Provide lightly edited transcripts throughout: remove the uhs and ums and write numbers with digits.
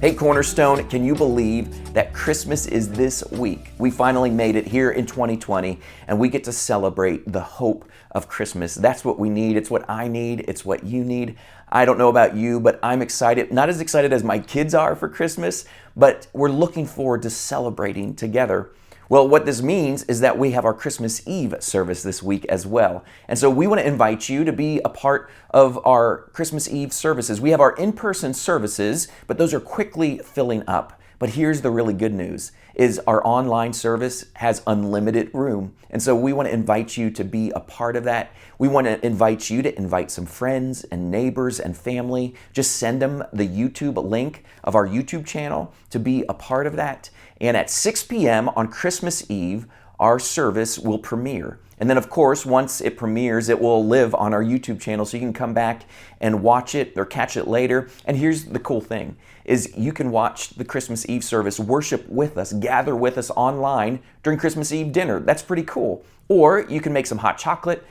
Hey Cornerstone, can you believe that Christmas is this week? We finally made it here in 2020 and we get to celebrate the hope of Christmas. That's what we need. It's what I need. It's what you need. I don't know about you, but I'm excited. Not as excited as my kids are for Christmas, but we're looking forward to celebrating together. Well, what this means is that we have our Christmas Eve service this week as well. And so we want to invite you to be a part of our Christmas Eve services. We have our in-person services, but those are quickly filling up. But here's the really good news, is our online service has unlimited room. And so we want to invite you to be a part of that. We want to invite you to invite some friends and neighbors and family. Just send them the YouTube link of our YouTube channel to be a part of that. And at 6 p.m. on Christmas Eve, our service will premiere. And then, of course, once it premieres, it will live on our YouTube channel, so you can come back and watch it or catch it later. And here's the cool thing, is you can watch the Christmas Eve service, worship with us, gather with us online during Christmas Eve dinner. That's pretty cool. Or you can make some hot chocolate,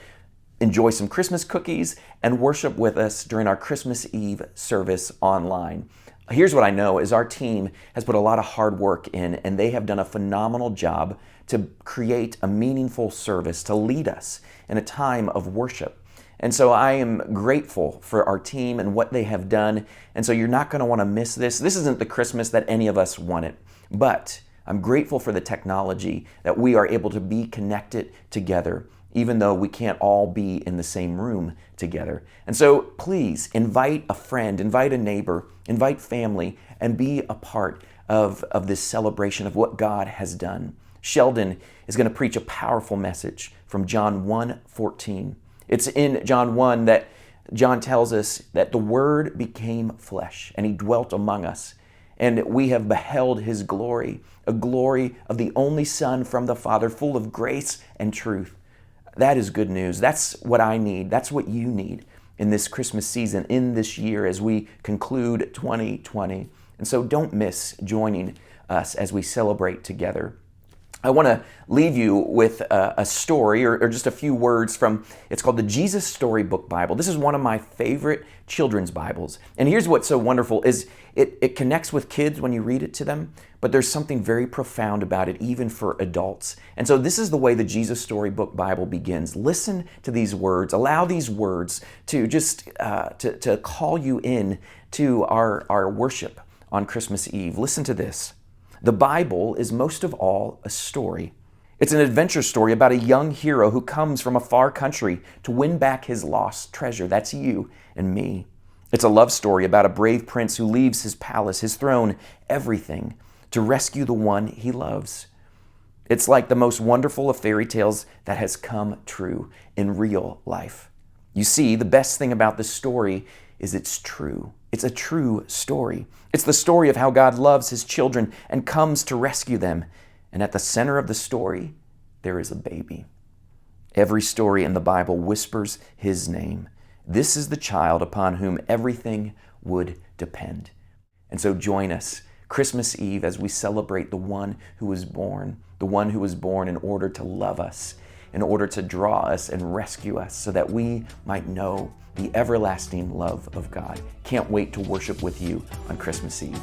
enjoy some Christmas cookies, and worship with us during our Christmas Eve service online. Here's what I know is our team has put a lot of hard work in, and they have done a phenomenal job to create a meaningful service, to lead us in a time of worship. And so I am grateful for our team and what they have done. And so you're not going to want to miss this. This isn't the Christmas that any of us wanted, but I'm grateful for the technology that we are able to be connected together, even though we can't all be in the same room together. And so please invite a friend, invite a neighbor, invite family, and be a part of this celebration of what God has done. Sheldon is going to preach a powerful message from John 1:14. It's in John 1 that John tells us that the Word became flesh and He dwelt among us. And we have beheld His glory, a glory of the only Son from the Father, full of grace and truth. That is good news. That's what I need. That's what you need in this Christmas season, in this year as we conclude 2020. And so don't miss joining us as we celebrate together. I want to leave you with a story or just a few words from, it's called the Jesus Storybook Bible. This is one of my favorite children's Bibles. And here's what's so wonderful is it connects with kids when you read it to them, but there's something very profound about it, even for adults. And so this is the way the Jesus Storybook Bible begins. Listen to these words. Allow these words to just to call you in to our worship on Christmas Eve. Listen to this. The Bible is most of all a story. It's an adventure story about a young hero who comes from a far country to win back his lost treasure. That's you and me. It's a love story about a brave prince who leaves his palace, his throne, everything, to rescue the one he loves. It's like the most wonderful of fairy tales that has come true in real life. You see, the best thing about this story is it's true. It's a true story. It's the story of how God loves His children and comes to rescue them. And at the center of the story, there is a baby. Every story in the Bible whispers His name. This is the child upon whom everything would depend. And so join us Christmas Eve as we celebrate the one who was born in order to love us, in order to draw us and rescue us so that we might know the everlasting love of God. Can't wait to worship with you on Christmas Eve.